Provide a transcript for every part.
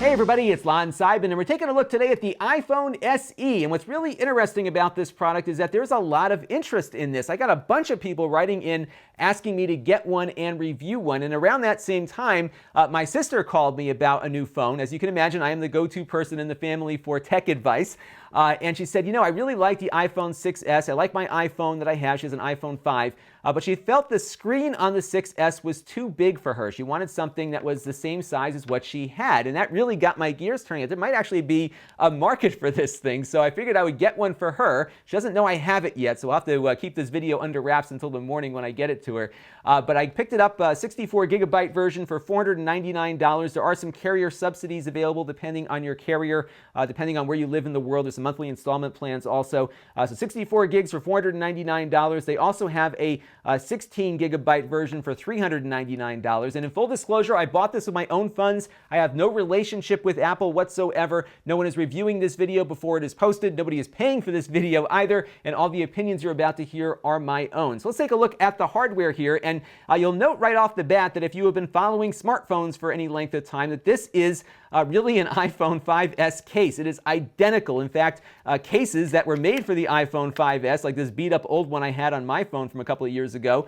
Hey everybody, it's Lon.TV, and we're taking a look today at the iPhone SE. And what's really interesting about this product is that there's a lot of interest in this. I got a bunch of people writing in asking me to get one and review one. And around that same time, my sister called me about a new phone. As you can imagine, I am the go-to person in the family for tech advice. And she said, you know, I really like the iPhone 6S. I like my iPhone that I have. She has an iPhone 5. But she felt the screen on the 6S was too big for her. She wanted something that was the same size as what she had. And that really got my gears turning. There might actually be a market for this thing. So I figured I would get one for her. She doesn't know I have it yet, so I'll have to keep this video under wraps until the morning when I get it to her. But I picked it up, a 64 gigabyte version for $499. There are some carrier subsidies available depending on your carrier, depending on where you live in the world. There's some monthly installment plans also. So 64 gigs for $499. They also have a 16 gigabyte version for $399. And in full disclosure, I bought this with my own funds. I have no relationship with Apple whatsoever. No one is reviewing this video before it is posted. Nobody is paying for this video either. And all the opinions you're about to hear are my own. So let's take a look at the hardware here. And you'll note right off the bat that if you have been following smartphones for any length of time, that this is really an iPhone 5S case. It is identical. In fact, cases that were made for the iPhone 5S, like this beat up old one I had on my phone from a couple of years ago,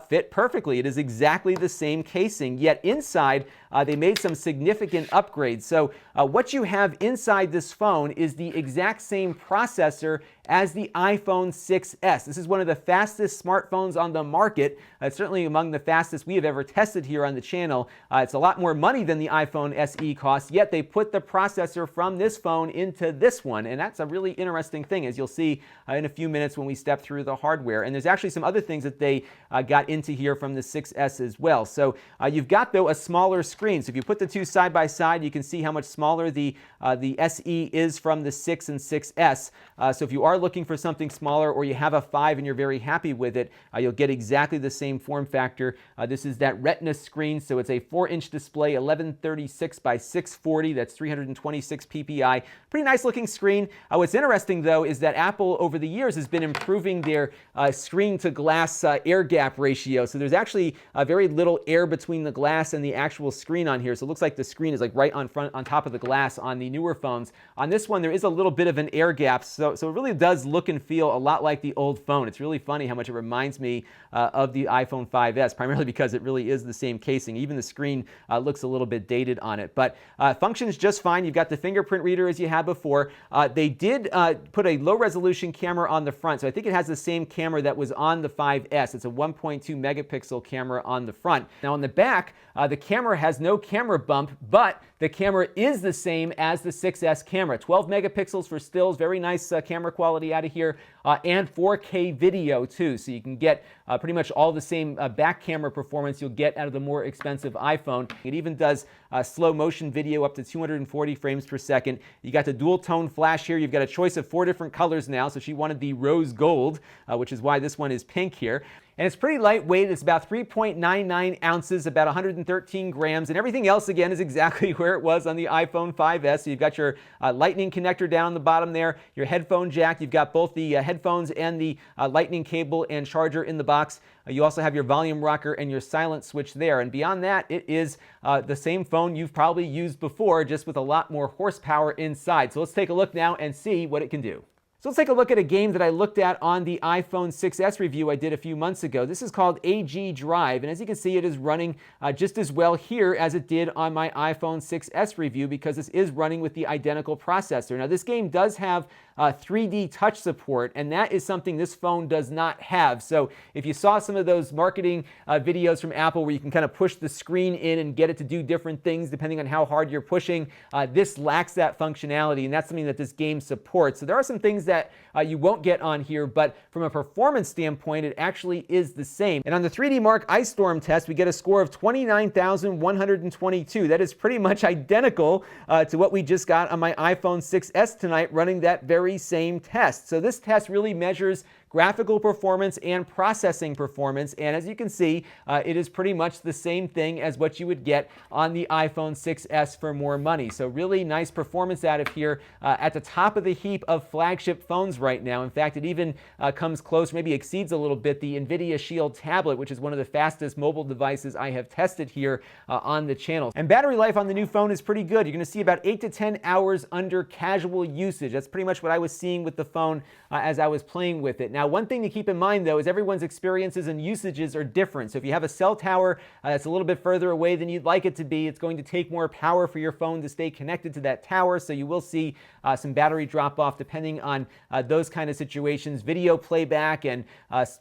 fit perfectly. It is exactly the same casing, yet inside they made some significant upgrades. So what you have inside this phone is the exact same processor as the iPhone 6S. This is one of the fastest smartphones on the market. It's certainly among the fastest we have ever tested here on the channel. It's a lot more money than the iPhone SE costs, yet they put the processor from this phone into this one. And that's a really interesting thing, as you'll see in a few minutes when we step through the hardware. And there's actually some other things that they got into here from the 6S as well. So you've got, though, a smaller screen. So if you put the two side by side, you can see how much smaller the SE is from the 6 and 6S. So if you are looking for something smaller, or you have a 5 and you're very happy with it, you'll get exactly the same form factor. This is that Retina screen, so it's a 4-inch display, 1136 by 640. That's 326 ppi. Pretty nice looking screen. What's interesting, though, is that Apple over the years has been improving their screen to glass air gap ratio. So there's actually very little air between the glass and the actual screen on here. So it looks like the screen is like right on top of the glass on the newer phones. On this one, there is a little bit of an air gap. So it really does look and feel a lot like the old phone. It's really funny how much it reminds me of the iPhone 5S, primarily because it really is the same casing. Even the screen looks a little bit dated on it, but functions just fine. You've got the fingerprint reader as you had before. They did put a low resolution camera on the front, so I think it has the same camera that was on the 5S. It's a 1.2 megapixel camera on the front. Now on the back, the camera has no camera bump, but the camera is the same as the 6S camera. 12 megapixels for stills, very nice camera quality out of here, and 4K video too, so you can get pretty much all the same back camera performance you'll get out of the more expensive iPhone. It even does slow motion video up to 240 frames per second. You got the dual tone flash here. You've got a choice of 4 different colors now, so she wanted the rose gold, which is why this one is pink here. And it's pretty lightweight. It's about 3.99 ounces, about 113 grams, and everything else, again, is exactly where it was on the iPhone 5S. So you've got your lightning connector down the bottom there, your headphone jack. You've got both the headphones and the lightning cable and charger in the box. You also have your volume rocker and your silent switch there. And beyond that, it is the same phone you've probably used before, just with a lot more horsepower inside. So let's take a look now and see what it can do. So let's take a look at a game that I looked at on the iPhone 6S review I did a few months ago. This is called AG Drive, and as you can see, it is running just as well here as it did on my iPhone 6S review, because this is running with the identical processor. Now, this game does have 3D touch support, and that is something this phone does not have. So if you saw some of those marketing videos from Apple where you can kind of push the screen in and get it to do different things depending on how hard you're pushing, this lacks that functionality, and that's something that this game supports. So there are some things that you won't get on here, but from a performance standpoint, it actually is the same. And on the 3D Mark Ice Storm test, we get a score of 29,122. That is pretty much identical to what we just got on my iPhone 6S tonight, running that very same test. So this test really measures graphical performance and processing performance. And as you can see, it is pretty much the same thing as what you would get on the iPhone 6s for more money. So really nice performance out of here, at the top of the heap of flagship phones right now. In fact, it even comes close, maybe exceeds a little bit, the NVIDIA Shield tablet, which is one of the fastest mobile devices I have tested here on the channel. And battery life on the new phone is pretty good. You're going to see about 8 to 10 hours under casual usage. That's pretty much what I was seeing with the phone as I was playing with it. Now, one thing to keep in mind, though, is everyone's experiences and usages are different. So if you have a cell tower that's a little bit further away than you'd like it to be, it's going to take more power for your phone to stay connected to that tower. So you will see some battery drop off depending on those kind of situations. Video playback and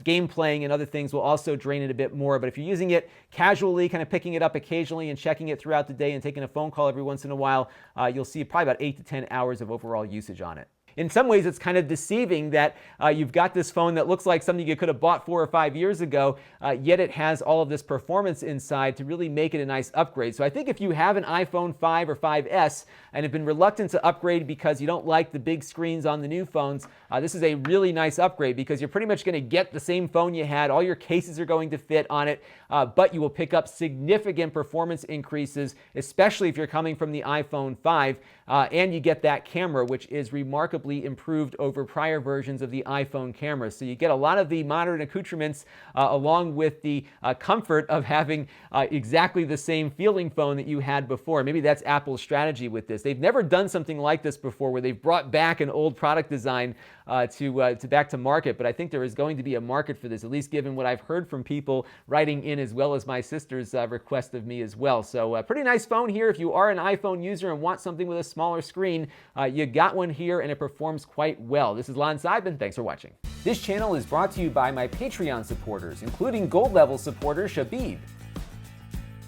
game playing and other things will also drain it a bit more. But if you're using it casually, kind of picking it up occasionally and checking it throughout the day and taking a phone call every once in a while, you'll see probably about 8 to 10 hours of overall usage on it. In some ways, it's kind of deceiving that you've got this phone that looks like something you could have bought 4 or 5 years ago, yet it has all of this performance inside to really make it a nice upgrade. So I think if you have an iPhone 5 or 5S and have been reluctant to upgrade because you don't like the big screens on the new phones, this is a really nice upgrade because you're pretty much going to get the same phone you had. All your cases are going to fit on it, but you will pick up significant performance increases, especially if you're coming from the iPhone 5, and you get that camera, which is remarkably improved over prior versions of the iPhone camera. So you get a lot of the modern accoutrements along with the comfort of having exactly the same feeling phone that you had before. Maybe that's Apple's strategy with this. They've never done something like this before where they've brought back an old product design to back to market, but I think there is going to be a market for this, at least given what I've heard from people writing in, as well as my sister's request of me as well. So a pretty nice phone here. If you are an iPhone user and want something with a smaller screen, you got one here and it performs quite well. This is Lon.TV. Thanks for watching. This channel is brought to you by my Patreon supporters, including gold level supporter Shabib.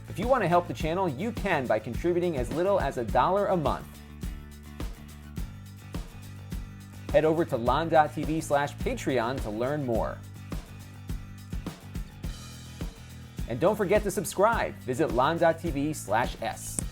If you want to help the channel, you can by contributing as little as $1 a month. Head over to Lon.TV/Patreon to learn more. And don't forget to subscribe. Visit Lon.TV/S.